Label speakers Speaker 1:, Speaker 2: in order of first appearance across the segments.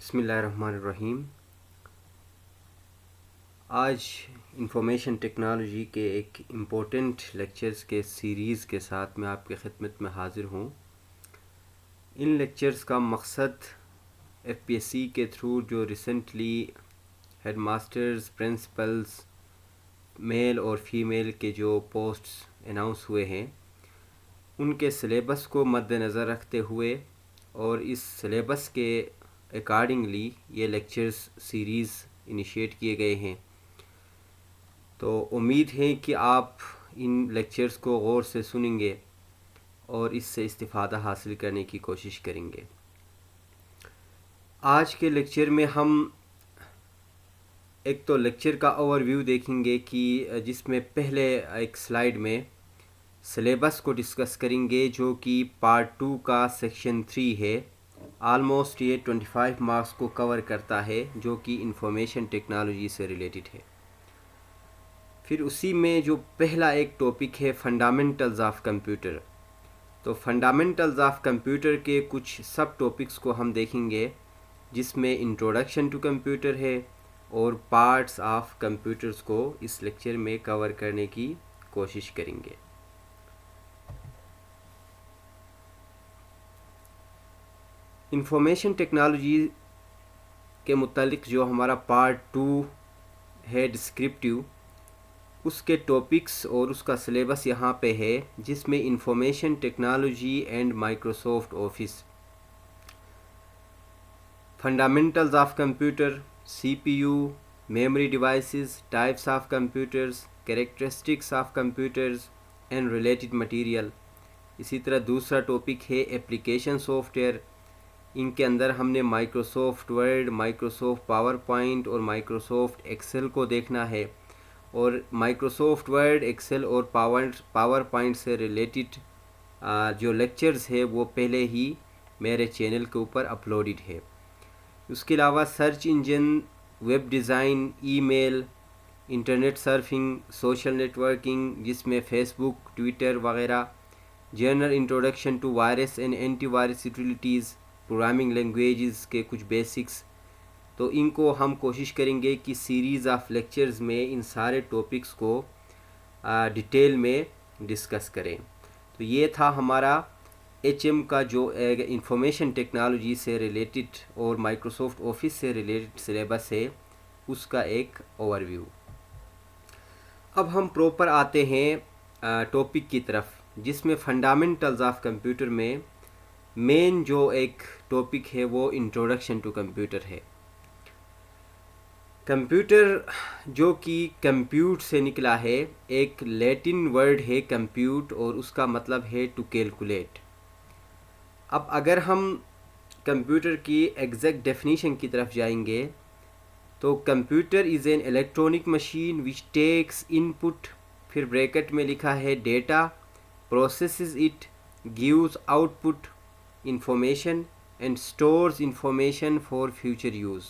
Speaker 1: بسم اللہ الرحمن الرحیم۔ آج انفارمیشن ٹیکنالوجی کے ایک امپورٹنٹ لیکچرز کے سیریز کے ساتھ میں آپ کی خدمت میں حاضر ہوں۔ ان لیکچرز کا مقصد ایف پی ایس سی کے تھرو جو ریسنٹلی ہیڈ ماسٹرز، پرنسپلز، میل اور فیمیل کے جو پوسٹس اناؤنس ہوئے ہیں ان کے سلیبس کو مد نظر رکھتے ہوئے اور اس سلیبس کے اکارڈنگلی یہ لیکچرز سیریز انیشیٹ کیے گئے ہیں۔ تو امید ہے کہ آپ ان لیکچرز کو غور سے سنیں گے اور اس سے استفادہ حاصل کرنے کی کوشش کریں گے۔ آج کے لیکچر میں ہم ایک تو لیکچر کا اوور ویو دیکھیں گے کہ جس میں پہلے ایک سلائیڈ میں سلیبس کو ڈسکس کریں گے جو کہ پارٹ 2 کا سیکشن 3 ہے۔ آلموسٹ یہ 25 مارکس کو کور کرتا ہے جو کہ انفارمیشن ٹیکنالوجی سے ریلیٹڈ ہے۔ پھر اسی میں جو پہلا ایک ٹاپک ہے فنڈامنٹلز آف کمپیوٹر، تو فنڈامنٹلز آف کمپیوٹر کے کچھ سب ٹاپکس کو ہم دیکھیں گے جس میں انٹروڈکشن ٹو کمپیوٹر ہے اور پارٹس آف کمپیوٹرز کو اس لیکچر میں کور کرنے کی کوشش کریں گے۔ انفارمیشن ٹیکنالوجی کے متعلق جو ہمارا پارٹ 2 ہے ڈسکرپٹیو، اس کے ٹاپکس اور اس کا سلیبس یہاں پہ ہے جس میں information technology and Microsoft office, fundamentals of computer, C P U, memory devices, types of computers, characteristics of computers and related material. اسی طرح دوسرا ٹاپک ہے ایپلیکیشن سافٹ ویئر، ان کے اندر ہم نے Microsoft word, Microsoft power point اور Microsoft Excel کو دیکھنا ہے، اور مائکروسافٹ ورڈ، ایکسل اور پاور پوائنٹ سے ریلیٹڈ جو لیکچرز ہے وہ پہلے ہی میرے چینل کے اوپر اپلوڈڈ ہے۔ اس کے علاوہ search engine, web design, e mail, internet surfing, social networking جس میں فیس بک، ٹویٹر وغیرہ، general introduction to virus and anti virus utilities, programming languages کے کچھ بیسکس، تو ان کو ہم کوشش کریں گے کہ سیریز آف لیکچرز میں ان سارے ٹاپکس کو ڈیٹیل میں ڈسکس کریں۔ تو یہ تھا ہمارا ایچ ایم کا جو انفارمیشن ٹیکنالوجی سے ریلیٹڈ اور مائکروسافٹ آفس سے ریلیٹڈ سلیبس ہے اس کا ایک اوور ویو۔ اب ہم پراپر آتے ہیں ٹاپک کی طرف جس میں فنڈامنٹلز آف کمپیوٹر میں مین جو ایک ٹاپک ہے وہ انٹروڈکشن ٹو کمپیوٹر ہے۔ کمپیوٹر جو کہ کمپیوٹ سے نکلا ہے، ایک لیٹن ورڈ ہے کمپیوٹ اور اس کا مطلب ہے ٹو کیلکولیٹ۔ اب اگر ہم کمپیوٹر کی ایگزیکٹ ڈیفینیشن کی طرف جائیں گے تو computer is an electronic machine which takes input, پھر بریکٹ میں لکھا ہے data, processes it, gives output information and stores information for future use.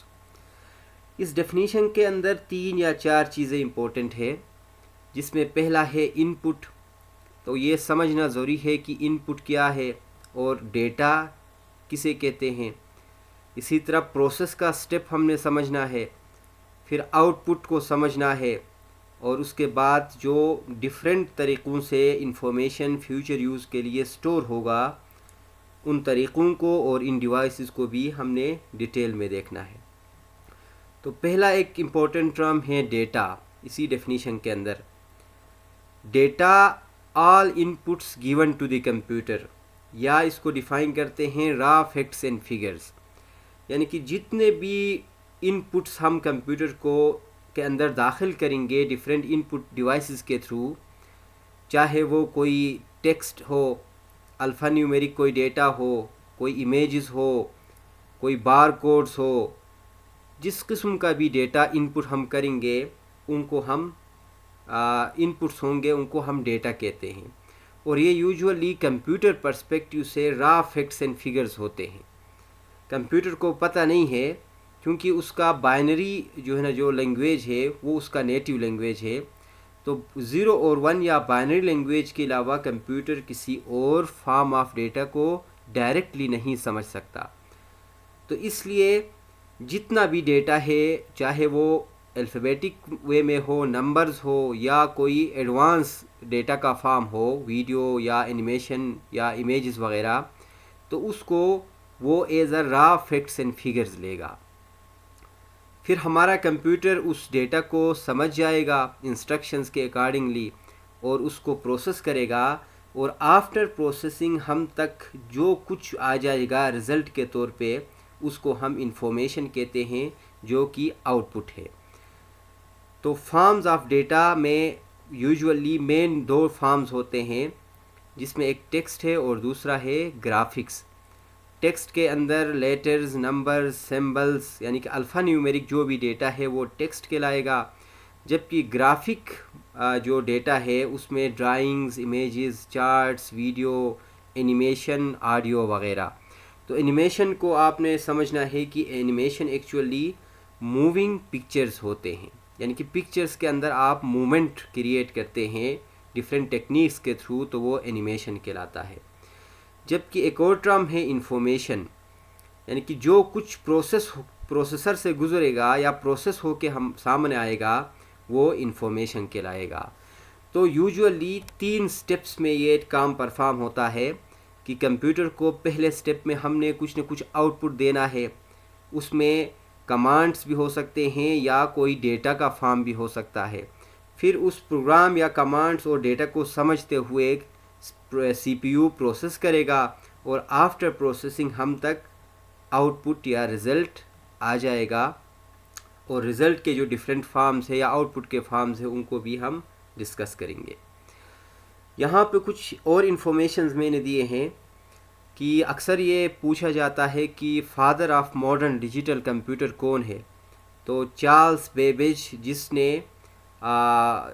Speaker 1: اس ڈیفینیشن کے اندر 3 یا 4 چیزیں امپورٹنٹ ہے، جس میں پہلا ہے ان پٹ، تو یہ سمجھنا ضروری ہے کہ ان پٹ کیا ہے اور ڈیٹا کسے کہتے ہیں۔ اسی طرح پروسیس کا سٹیپ ہم نے سمجھنا ہے، پھر آؤٹ پٹ کو سمجھنا ہے، اور اس کے بعد جو ڈیفرنٹ طریقوں سے انفارمیشن فیوچر یوز کے لیے سٹور ہوگا ان طریقوں کو اور ان ڈیوائسز کو بھی ہم نے ڈیٹیل میں دیکھنا ہے۔ تو پہلا ایک امپورٹنٹ ٹرم ہے ڈیٹا۔ اسی ڈیفینیشن کے اندر data all inputs given to the computer, یا اس کو ڈیفائن کرتے ہیں را فیکٹس اینڈ فگرز، یعنی کہ جتنے بھی ان پٹس ہم کمپیوٹر کو کے اندر داخل کریں گے ڈیفرنٹ ان پٹ ڈیوائسز کے تھرو، چاہے وہ کوئی ٹیکسٹ ہو، الفا نیومیرک کوئی ڈیٹا ہو، کوئی امیجز ہو، کوئی بار کوڈز ہو، جس قسم کا بھی ڈیٹا ان پٹ ہم کریں گے ان کو ہم ان پٹس ہوں گے ان کو ہم ڈیٹا کہتے ہیں، اور یہ یوجولی کمپیوٹر پرسپیکٹیو سے را فیکٹس اینڈ فگرز ہوتے ہیں۔ کمپیوٹر کو پتہ نہیں ہے کیونکہ اس کا بائنری جو ہے نا جو لینگویج ہے وہ اس کا نیٹیو لینگویج ہے، تو 0 اور 1 یا بائنری لینگویج کے علاوہ کمپیوٹر کسی اور فارم آف ڈیٹا کو ڈائریکٹلی نہیں سمجھ سکتا۔ تو اس لیے جتنا بھی ڈیٹا ہے، چاہے وہ الفابیٹک وے میں ہو، نمبرز ہو، یا کوئی ایڈوانس ڈیٹا کا فارم ہو، ویڈیو یا اینیمیشن یا امیجز وغیرہ، تو اس کو وہ ایز اے را فیکٹس اینڈ فگرز لے گا. پھر ہمارا کمپیوٹر اس ڈیٹا کو سمجھ جائے گا انسٹرکشنز کے اکارڈنگلی، اور اس کو پروسیس کرے گا، اور آفٹر پروسیسنگ ہم تک جو کچھ آ جائے گا رزلٹ کے طور پہ، اس کو ہم انفارمیشن کہتے ہیں، جو کہ آؤٹ پٹ ہے. تو فارمز آف ڈیٹا میں یوزولی مین 2 فارمز ہوتے ہیں، جس میں ایک ٹیکسٹ ہے اور دوسرا ہے گرافکس. ٹیکسٹ کے اندر لیٹرز، نمبرز، سمبلز، یعنی کہ الفا نیومیرک جو بھی ڈیٹا ہے وہ ٹیکسٹ کہلائے گا، جبکہ گرافک جو ڈیٹا ہے اس میں drawings, images, charts, video, animation, audio وغیرہ. تو اینیمیشن کو آپ نے سمجھنا ہے کہ اینیمیشن ایکچولی موونگ پکچرز ہوتے ہیں، یعنی کہ پکچرز کے اندر آپ موومنٹ کریٹ کرتے ہیں ڈفرینٹ ٹیکنیکس کے تھرو، تو وہ اینیمیشن کہلاتا ہے. جبکہ ایک اور ٹرم ہے انفارمیشن، یعنی کہ جو کچھ پروسیسر سے گزرے گا یا پروسیس ہو کے ہم سامنے آئے گا، وہ انفارمیشن کہلائے گا. تو یوزولی 3 سٹیپس میں یہ کام پرفارم ہوتا ہے کہ کمپیوٹر کو پہلے سٹیپ میں ہم نے کچھ نہ کچھ آؤٹ پٹ دینا ہے. اس میں کمانڈس بھی ہو سکتے ہیں یا کوئی ڈیٹا کا فارم بھی ہو سکتا ہے. پھر اس پروگرام یا کمانڈس اور ڈیٹا کو سمجھتے ہوئے سی پی یو پروسیس کرے گا، اور آفٹر پروسیسنگ ہم تک آؤٹ پٹ یا رزلٹ آ جائے گا. اور رزلٹ کے جو ڈفرینٹ فارمز ہیں یا آؤٹ پٹ کے فارمز ہیں، ان کو بھی ہم ڈسکس کریں گے. یہاں پہ کچھ اور انفارمیشنز میں نے دیے ہیں کہ اکثر یہ پوچھا جاتا ہے کہ father of modern digital computer کون ہے. تو چارلز بیبیج، جس نے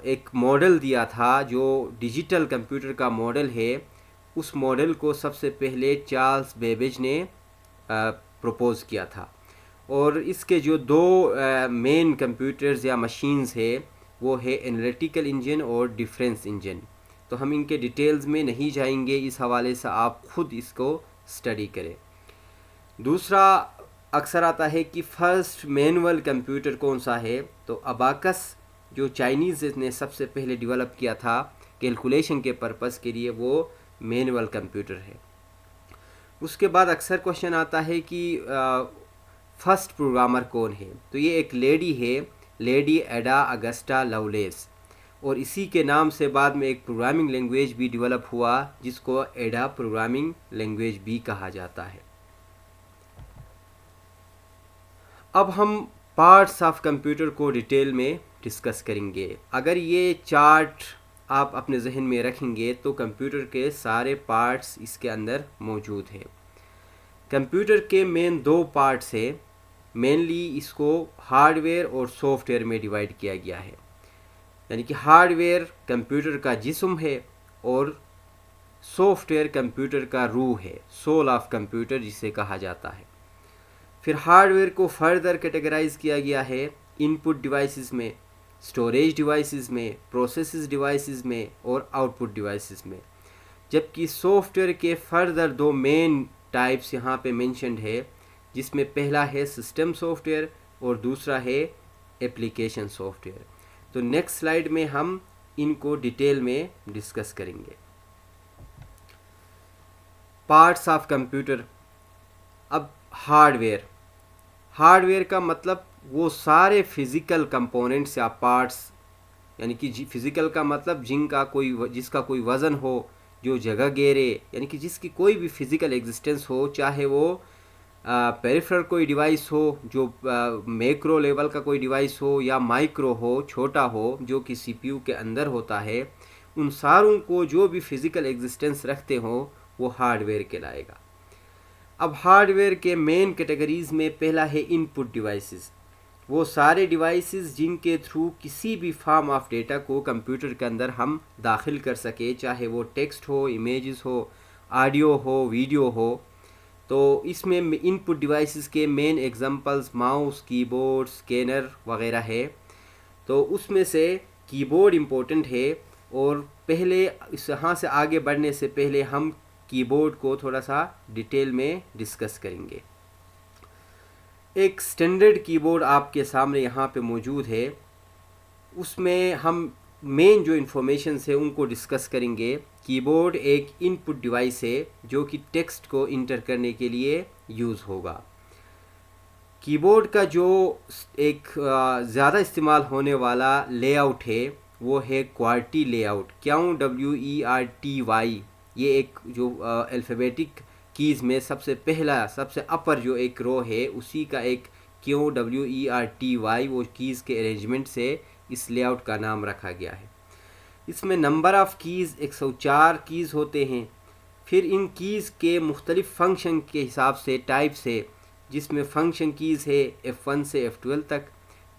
Speaker 1: ایک ماڈل دیا تھا جو ڈیجیٹل کمپیوٹر کا ماڈل ہے، اس ماڈل کو سب سے پہلے چارلز بیبیج نے پروپوز کیا تھا. اور اس کے جو 2 مین کمپیوٹرز یا مشینز ہے، وہ ہے انالیٹیکل انجن اور ڈیفرنس انجن. تو ہم ان کے ڈیٹیلز میں نہیں جائیں گے، اس حوالے سے آپ خود اس کو اسٹڈی کریں. دوسرا اکثر آتا ہے کہ فرسٹ مینول کمپیوٹر کون سا ہے. تو اباکس جو چائنیز نے سب سے پہلے ڈیولپ کیا تھا کیلکولیشن کے پرپس کے لیے، وہ مینول کمپیوٹر ہے. اس کے بعد اکثر کوشچن آتا ہے کہ فرسٹ پروگرامر کون ہے. تو یہ ایک لیڈی ہے، لیڈی ایڈا اگسٹا لولیس، اور اسی کے نام سے بعد میں ایک پروگرامنگ لینگویج بھی ڈیولپ ہوا جس کو ایڈا پروگرامنگ لینگویج بھی کہا جاتا ہے. اب ہم پارٹس آف کمپیوٹر کو ڈیٹیل میں ڈسکس کریں گے. اگر یہ چارٹ آپ اپنے ذہن میں رکھیں گے تو کمپیوٹر کے سارے پارٹس اس کے اندر موجود ہیں. کمپیوٹر کے مین 2 پارٹس ہیں. مینلی اس کو ہارڈ ویئر اور سافٹ ویئر میں ڈیوائڈ کیا گیا ہے. یعنی کہ ہارڈ ویئر کمپیوٹر کا جسم ہے، اور سافٹ ویئر کمپیوٹر کا روح ہے، سول آف کمپیوٹر جسے کہا جاتا ہے. پھر ہارڈ ویئر کو فردر کیٹیگرائز کیا گیا ہے ان پٹ ڈیوائسز میں، اسٹوریج ڈیوائسز میں، پروسیسز ڈیوائسز میں، اور آؤٹ پٹ ڈیوائسز میں. جبکہ سافٹ ویئر کے فردر 2 مین ٹائپس یہاں پہ مینشنڈ ہے، جس میں پہلا ہے سسٹم سافٹ ویئر اور دوسرا ہے اپلیکیشن سافٹ ویئر. تو نیکسٹ سلائیڈ میں ہم ان کو ڈیٹیل میں ڈسکس کریں گے. Parts of computer. اب ہارڈ ویئر کا مطلب وہ سارے فزیکل کمپوننٹس یا پارٹس، یعنی کہ فزیکل کا مطلب جس کا کوئی وزن ہو، جو جگہ گیرے، یعنی کہ جس کی کوئی بھی فزیکل ایگزسٹنس ہو، چاہے وہ پیریفرل کوئی ڈیوائس ہو جو میکرو لیول کا کوئی ڈیوائس ہو، یا مائکرو ہو، چھوٹا ہو جو کہ سی پی یو کے اندر ہوتا ہے. ان ساروں کو جو بھی فزیکل ایگزسٹنس رکھتے ہوں وہ ہارڈ ویئر کہلائے گا. اب ہارڈ ویئر کے مین کیٹیگریز میں پہلا ہے ان پٹ ڈیوائسز. وہ سارے ڈیوائسز جن کے تھرو کسی بھی فارم آف ڈیٹا کو کمپیوٹر کے اندر ہم داخل کر سکے، چاہے وہ ٹیکسٹ ہو، امیجز ہو، آڈیو ہو، ویڈیو ہو. تو اس میں ان پٹ ڈیوائسز کے مین ایگزامپلز ماؤس، کی بورڈ، اسکینر وغیرہ ہے. تو اس میں سے کی بورڈ امپورٹنٹ ہے، اور پہلے یہاں سے آگے بڑھنے سے پہلے ہم کی بورڈ کو تھوڑا سا ڈیٹیل میں ڈسکس کریں گے. ایک سٹینڈرڈ کی بورڈ آپ کے سامنے یہاں پہ موجود ہے. اس میں ہم مین جو انفارمیشنس ہیں ان کو ڈسکس کریں گے. کی بورڈ ایک ان پٹ ڈیوائس ہے جو کہ ٹیکسٹ کو انٹر کرنے کے لیے یوز ہوگا. کی بورڈ کا جو ایک زیادہ استعمال ہونے والا لے آؤٹ ہے وہ ہے کوارٹی لے آؤٹ. QWERTY. یہ ایک جو الفابیٹک کیز میں سب سے اپر جو ایک رو ہے اسی کا ایک QWERTY وہ کیز کے ارینجمنٹ سے اس لے آؤٹ کا نام رکھا گیا ہے. اس میں نمبر آف کیز 104 کیز ہوتے ہیں. پھر ان کیز کے مختلف فنکشن کے حساب سے ٹائپس ہے جس میں فنکشن کیز ہے F1 سے F12 تک.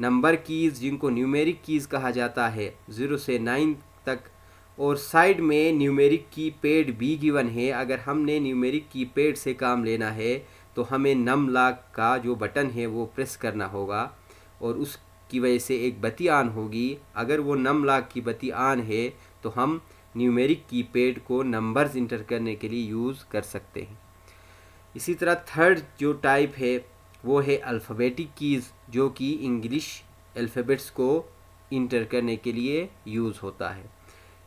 Speaker 1: نمبر کیز جن کو نیومیرک کیز کہا جاتا ہے 0 سے 9 تک. اور سائڈ میں نیومیرک کی پیڈ بھی گیون ہے. اگر ہم نے نیومیرک کی پیڈ سے کام لینا ہے تو ہمیں نم لاک کا جو بٹن ہے وہ پریس کرنا ہوگا اور اس کی وجہ سے ایک بتی آن ہوگی. اگر وہ نم لاک کی بتی آن ہے تو ہم نیومیرک کی پیڈ کو نمبرز انٹر کرنے کے لیے یوز کر سکتے ہیں. اسی طرح تھرڈ جو ٹائپ ہے وہ ہے الفابیٹک کیز جو کہ انگلش الفابیٹس کو انٹر کرنے کے لیے یوز ہوتا ہے.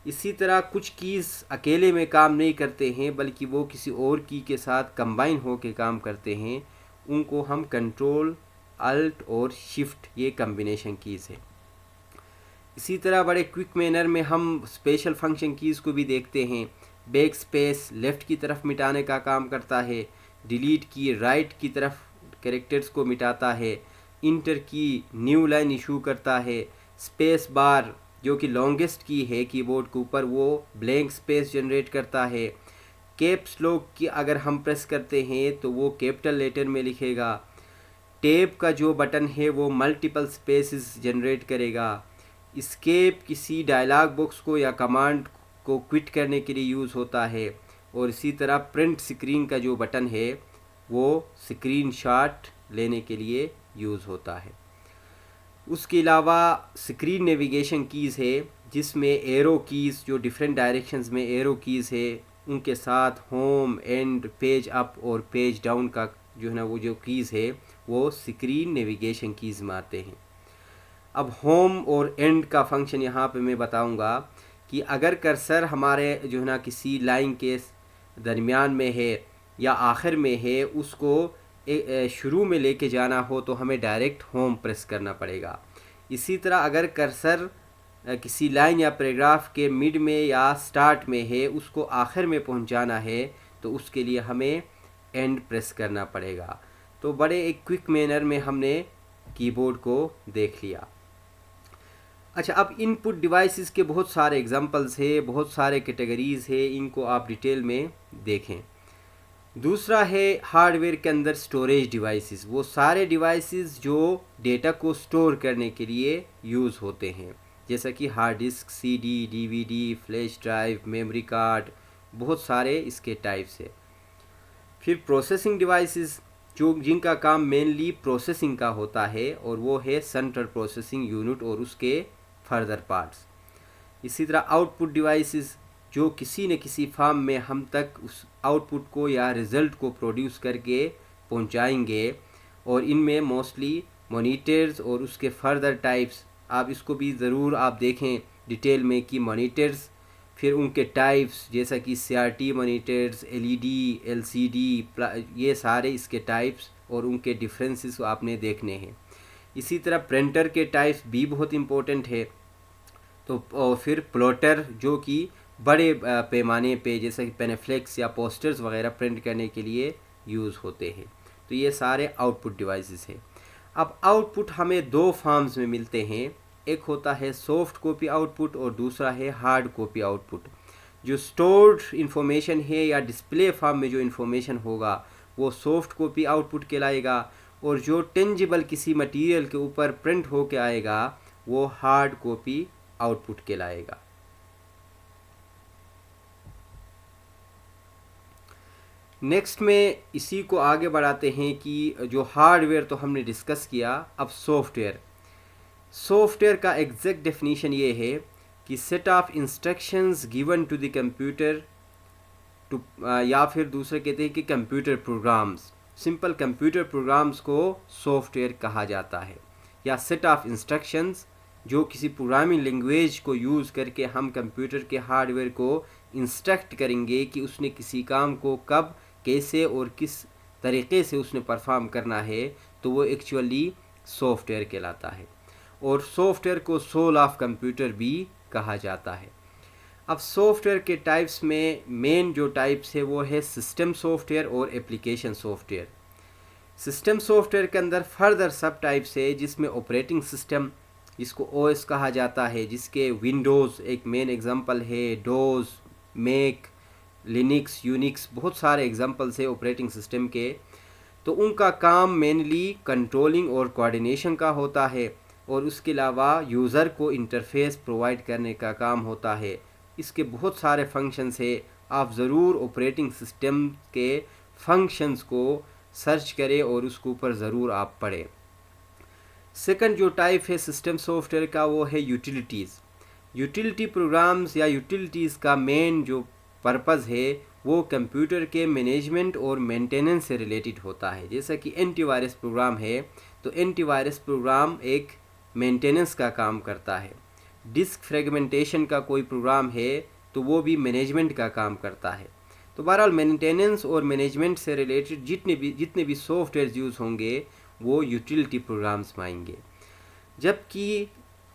Speaker 1: اسی طرح کچھ کیز اکیلے میں کام نہیں کرتے ہیں بلکہ وہ کسی اور کی کے ساتھ کمبائن ہو کے کام کرتے ہیں. ان کو ہم کنٹرول الٹ اور شفٹ یہ کمبینیشن کیز ہے. اسی طرح بڑے کوئک مینر میں ہم اسپیشل فنکشن کیز کو بھی دیکھتے ہیں. بیک سپیس لیفٹ کی طرف مٹانے کا کام کرتا ہے. ڈیلیٹ کی رائٹ کی طرف کریکٹرز کو مٹاتا ہے. انٹر کی نیو لائن ایشو کرتا ہے. اسپیس بار جو کہ لانگسٹ کی ہے کی بورڈ کے اوپر وہ بلینک سپیس جنریٹ کرتا ہے. کیپس لاک کی اگر ہم پریس کرتے ہیں تو وہ کیپٹل لیٹر میں لکھے گا. ٹیب کا جو بٹن ہے وہ ملٹیپل سپیسز جنریٹ کرے گا. اسکیپ کسی ڈائلاگ باکس کو یا کمانڈ کو کوئٹ کرنے کے لیے یوز ہوتا ہے. اور اسی طرح پرنٹ اسکرین کا جو بٹن ہے وہ اسکرین شاٹ لینے کے لیے یوز ہوتا ہے. اس کے علاوہ اسکرین نیویگیشن کیز ہے جس میں ایرو کیز جو ڈیفرنٹ ڈائریکشنز میں ایرو کیز ہے ان کے ساتھ ہوم اینڈ پیج اپ اور پیج ڈاؤن کا جو ہے نا وہ جو کیز ہے وہ اسکرین نیویگیشن کیز میں آتے ہیں. اب ہوم اور اینڈ کا فنکشن یہاں پہ میں بتاؤں گا کہ اگر کرسر ہمارے جو ہے نا کسی لائن کے درمیان میں ہے یا آخر میں ہے اس کو شروع میں لے کے جانا ہو تو ہمیں ڈائریکٹ ہوم پریس کرنا پڑے گا. اسی طرح اگر کرسر کسی لائن یا پیراگراف کے مڈ میں یا سٹارٹ میں ہے اس کو آخر میں پہنچانا ہے تو اس کے لیے ہمیں اینڈ پریس کرنا پڑے گا. تو بڑے ایک کوئک مینر میں ہم نے کی بورڈ کو دیکھ لیا. اچھا اب ان پٹ ڈیوائسز کے بہت سارے ایگزامپلس ہیں, بہت سارے کیٹیگریز ہیں, ان کو آپ ڈیٹیل میں دیکھیں. دوسرا ہے ہارڈ ویئر کے اندر سٹوریج ڈیوائسز. وہ سارے ڈیوائسز جو ڈیٹا کو سٹور کرنے کے لیے یوز ہوتے ہیں جیسا کہ hard disk, CD, DVD, flash drive, memory card, بہت سارے اس کے ٹائپس ہیں. پھر پروسیسنگ ڈیوائسز جو جن کا کام مینلی پروسیسنگ کا ہوتا ہے اور وہ ہے سینٹرل پروسیسنگ یونٹ اور اس کے فردر پارٹس. اسی طرح آؤٹ پٹ ڈیوائسز جو کسی نہ کسی فارم میں ہم تک اس آؤٹ پٹ کو یا ریزلٹ کو پروڈیوس کر کے پہنچائیں گے, اور ان میں موسٹلی مانیٹرز اور اس کے فردر ٹائپس آپ اس کو بھی ضرور آپ دیکھیں ڈیٹیل میں کہ مانیٹرز پھر ان کے ٹائپس جیسا کہ CRT مانیٹرز, LED, LCD, یہ سارے اس کے ٹائپس اور ان کے ڈفرینسز آپ نے دیکھنے ہیں. اسی طرح پرنٹر کے ٹائپس بھی بہت امپورٹنٹ ہے. تو پھر پلوٹر جو کہ بڑے پیمانے پہ جیسا کہ پینفلیکس یا پوسٹرز وغیرہ پرنٹ کرنے کے لیے یوز ہوتے ہیں. تو یہ سارے آؤٹ پٹ ڈیوائسز ہیں. اب آؤٹ پٹ ہمیں دو فارمز میں ملتے ہیں. ایک ہوتا ہے سافٹ کاپی آؤٹ پٹ اور دوسرا ہے ہارڈ کاپی آؤٹ پٹ. جو اسٹورڈ انفارمیشن ہے یا ڈسپلے فارم میں جو انفارمیشن ہوگا وہ سافٹ کاپی آؤٹ پٹ کہلائے گا, اور جو ٹینجیبل کسی مٹیریل کے اوپر پرنٹ ہو کے آئے گا وہ ہارڈ کاپی آؤٹ پٹ کہلائے گا. نیکسٹ میں اسی کو آگے بڑھاتے ہیں کہ جو ہارڈ ویئر تو ہم نے ڈسکس کیا, اب سافٹ ویئر. سافٹ ویئر کا ایگزیکٹ ڈیفینیشن یہ ہے کہ set of instructions given to the computer یا پھر دوسرے کہتے ہیں کہ computer programs. Simple computer programs کو سافٹ ویئر کہا جاتا ہے، یا سیٹ آف انسٹرکشنز جو کسی پروگرامنگ لینگویج کو یوز کر کے ہم کمپیوٹر کے ہارڈ ویئر کو انسٹرکٹ کریں گے کہ اس نے کسی کام کو کب، کیسے اور کس طریقے سے اس نے پرفارم کرنا ہے، تو وہ ایکچولی سافٹ ویئر کہلاتا ہے، اور سافٹ ویئر کو سول آف کمپیوٹر بھی کہا جاتا ہے۔ اب سافٹ ویئر کے ٹائپس میں مین جو ٹائپس ہے وہ ہے سسٹم سافٹ ویئر اور application soft where. System soft where کے اندر فردر سب ٹائپس ہے، جس میں آپریٹنگ سسٹم، جس کو او ایس کہا جاتا ہے، جس کے ونڈوز ایک مین ایگزامپل ہے، ڈوز، میک، لینکس، یونکس، بہت سارے ایگزامپلس ہیں آپریٹنگ سسٹم کے۔ تو ان کا کام مینلی کنٹرولنگ اور کوآرڈینیشن کا ہوتا ہے، اور اس کے علاوہ یوزر کو انٹرفیس پرووائڈ کرنے کا کام ہوتا ہے۔ اس کے بہت سارے فنکشنز ہیں، آپ ضرور آپریٹنگ سسٹم کے فنکشنز کو سرچ کریں اور اس کے اوپر ضرور آپ پڑھیں۔ سیکنڈ جو ٹائپ ہے سسٹم سافٹ ویئر کا وہ ہے یوٹیلیٹیز۔ یوٹیلیٹی پروگرامز یا یوٹیلیٹیز کا مین جو پرپز ہے وہ کمپیوٹر کے مینجمنٹ اور مینٹیننس سے ریلیٹڈ ہوتا ہے۔ جیسا کہ اینٹی وائرس پروگرام ہے تو اینٹی وائرس پروگرام ایک مینٹیننس کا کام کرتا ہے۔ ڈسک فریگمنٹیشن کا کوئی پروگرام ہے تو وہ بھی مینجمنٹ کا کام کرتا ہے۔ تو بہرحال مینٹیننس اور مینجمنٹ سے ریلیٹڈ جتنے بھی سافٹ ویئرز یوز ہوں گے وہ یوٹیلیٹی پروگرامز میں آئیں گے۔ جبکہ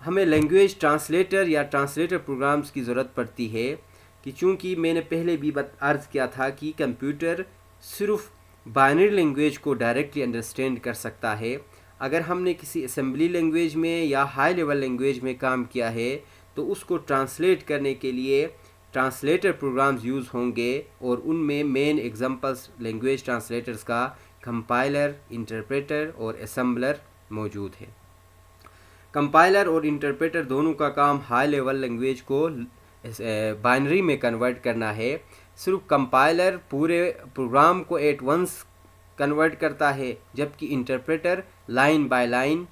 Speaker 1: ہمیں لینگویج ٹرانسلیٹر یا ٹرانسلیٹر پروگرامز کی ضرورت پڑتی ہے، کہ چونکہ میں نے پہلے بھی عرض کیا تھا کہ کمپیوٹر صرف بائنری لینگویج کو ڈائریکٹلی انڈرسٹینڈ کر سکتا ہے۔ اگر ہم نے کسی اسمبلی لینگویج میں یا ہائی لیول لینگویج میں کام کیا ہے تو اس کو ٹرانسلیٹ کرنے کے لیے ٹرانسلیٹر پروگرامز یوز ہوں گے، اور ان میں مین ایگزامپلس لینگویج ٹرانسلیٹرز کا کمپائلر، انٹرپریٹر اور اسمبلر موجود ہے۔ کمپائلر اور انٹرپریٹر دونوں کا کام ہائی لیول لینگویج کو بائنری میں کنورٹ کرنا ہے۔ صرف کمپائلر پورے پروگرام کو ایٹ ونس کنورٹ کرتا ہے، جبکہ interpreter line by line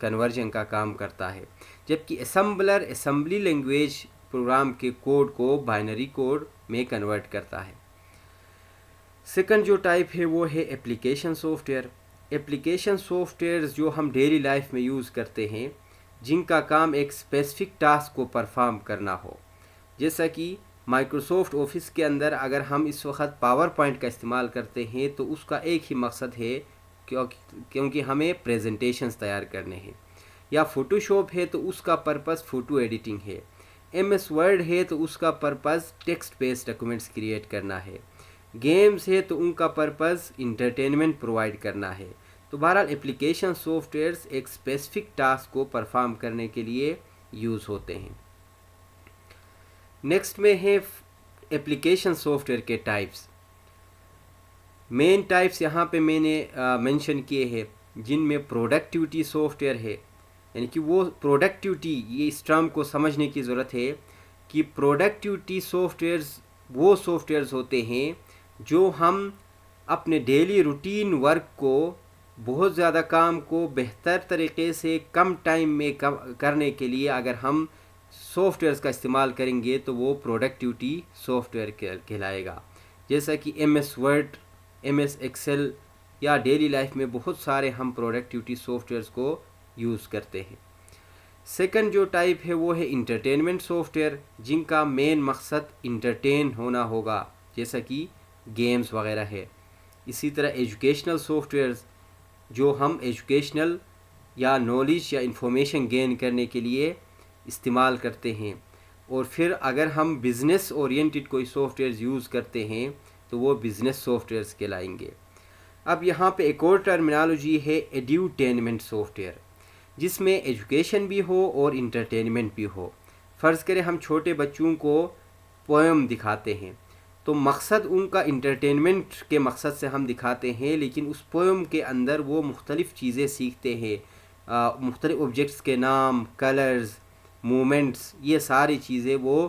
Speaker 1: conversion کا کام کرتا ہے، جبکہ اسمبلر اسمبلی لینگویج پروگرام کے کوڈ کو بائنری کوڈ میں کنورٹ کرتا ہے۔ سیکنڈ جو ٹائپ ہے وہ ہے application software. Application softwares جو ہم ڈیلی لائف میں یوز کرتے ہیں، جن کا کام ایک اسپیسیفک ٹاسک کو پرفارم کرنا ہو، جیسا کہ مائکروسافٹ آفس کے اندر اگر ہم اس وقت پاور پوائنٹ کا استعمال کرتے ہیں تو اس کا ایک ہی مقصد ہے کیونکہ ہمیں پریزنٹیشنز تیار کرنے ہیں، یا فوٹو شاپ ہے تو اس کا پرپز فوٹو ایڈیٹنگ ہے، ایم ایس ورڈ ہے تو اس کا purpose text based documents create کرنا ہے، گیمز ہے تو ان کا پرپز انٹرٹینمنٹ پرووائڈ کرنا ہے۔ تو بہرحال اپلیکیشن سافٹ ویئرز ایک اسپیسیفک ٹاسک کو پرفارم کرنے کے لیے یوز ہوتے ہیں۔ نیکسٹ میں ہے اپلیکیشن سافٹ ویئر کے ٹائپس۔ مین ٹائپس یہاں پہ میں نے مینشن کیے ہیں، جن میں پروڈکٹیوٹی سافٹ ویئر ہے، یعنی کہ وہ پروڈکٹیوٹی، یہ اس ٹرم کو سمجھنے کی ضرورت ہے کہ پروڈکٹیوٹی سافٹ ویئرز وہ سافٹ ویئرز ہوتے ہیں جو ہم اپنے ڈیلی روٹین ورک کو، بہت زیادہ کام کو بہتر طریقے سے کم ٹائم میں کرنے کے لیے اگر ہم سافٹ ویئرز کا استعمال کریں گے تو وہ پروڈکٹیوٹی سافٹ ویئر کہلائے گا۔ جیسا کہ M S word, M S excel, یا ڈیلی لائف میں بہت سارے ہم پروڈکٹیوٹی سافٹ ویئرز کو یوز کرتے ہیں۔ سیکنڈ جو ٹائپ ہے وہ ہے انٹرٹینمنٹ سافٹ ویئر، جن کا مین مقصد انٹرٹین ہونا ہوگا، جیسا کہ گیمز وغیرہ ہے۔ اسی طرح ایجوکیشنل سافٹ ویئرز جو ہم ایجوکیشنل یا نالج یا انفارمیشن گین کرنے کے لیے استعمال کرتے ہیں۔ اور پھر اگر ہم بزنس اورینٹڈ کوئی سافٹ ویئرز یوز کرتے ہیں تو وہ بزنس سافٹ ویئرز کہلائیں گے۔ اب یہاں پہ ایک اور ٹرمینالوجی ہے ایڈیوٹینمنٹ سافٹ ویئر، جس میں ایجوکیشن بھی ہو اور انٹرٹینمنٹ بھی ہو۔ فرض کریں ہم چھوٹے بچوں کو پوئم دکھاتے ہیں تو مقصد ان کا انٹرٹینمنٹ کے مقصد سے ہم دکھاتے ہیں، لیکن اس پوئم کے اندر وہ مختلف چیزیں سیکھتے ہیں، مختلف آبجیکٹس کے نام، کلرز، مومنٹس، یہ ساری چیزیں وہ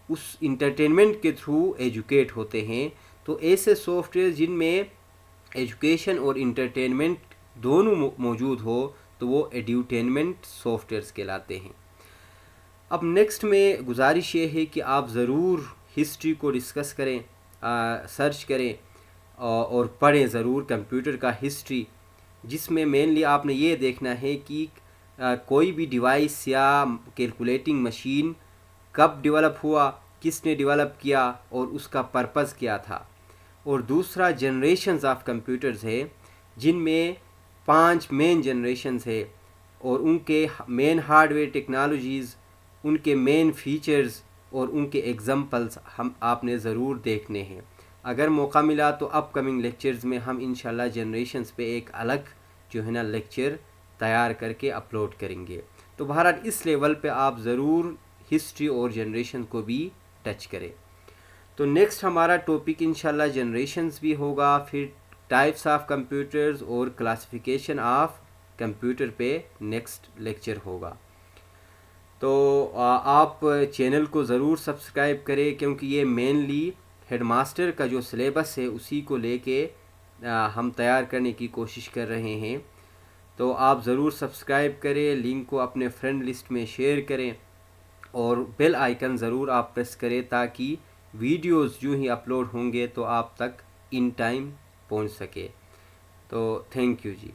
Speaker 1: اس انٹرٹینمنٹ کے تھرو ایجوکیٹ ہوتے ہیں۔ تو ایسے سافٹ ویئر جن میں ایجوکیشن اور انٹرٹینمنٹ دونوں موجود ہو تو وہ ایڈیوٹینمنٹ سافٹ ویئرز کہلاتے ہیں۔ اب نیکسٹ میں گزارش یہ ہے کہ آپ ضرور ہسٹری کو ڈسکس کریں، سرچ کریں، اور پڑھیں ضرور کمپیوٹر کا ہسٹری، جس میں مینلی آپ نے یہ دیکھنا ہے کہ کوئی بھی ڈیوائس یا کیلکولیٹنگ مشین کب ڈیولپ ہوا، کس نے ڈیولپ کیا اور اس کا پرپز کیا تھا۔ اور دوسرا جنریشنز آف کمپیوٹرز ہے، جن میں 5 مین جنریشنز ہے، اور ان کے مین ہارڈ ویئر ٹیکنالوجیز، ان کے مین فیچرز اور ان کے ایگزامپلس آپ نے ضرور دیکھنے ہیں۔ اگر موقع ملا تو اپ کمنگ لیکچرز میں ہم انشاءاللہ جنریشنز پہ ایک الگ جو ہے نا لیکچر تیار کر کے اپلوڈ کریں گے۔ تو بہرحال اس لیول پہ آپ ضرور ہسٹری اور جنریشن کو بھی ٹچ کریں۔ تو نیکسٹ ہمارا ٹاپک انشاءاللہ جنریشنز بھی ہوگا، پھر ٹائپس آف کمپیوٹرز اور کلاسیفیکیشن آف کمپیوٹر پہ نیکسٹ لیکچر ہوگا۔ تو آپ چینل کو ضرور سبسکرائب کریں، کیونکہ یہ مینلی ہیڈ ماسٹر کا جو سلیبس ہے اسی کو لے کے ہم تیار کرنے کی کوشش کر رہے ہیں۔ تو آپ ضرور سبسکرائب کریں، لنک کو اپنے فرینڈ لسٹ میں شیئر کریں، اور بیل آئیکن ضرور آپ پریس کریں تاکہ ویڈیوز جو ہی اپلوڈ ہوں گے تو آپ تک ان ٹائم پہنچ سکے۔ تو تھینک یو جی۔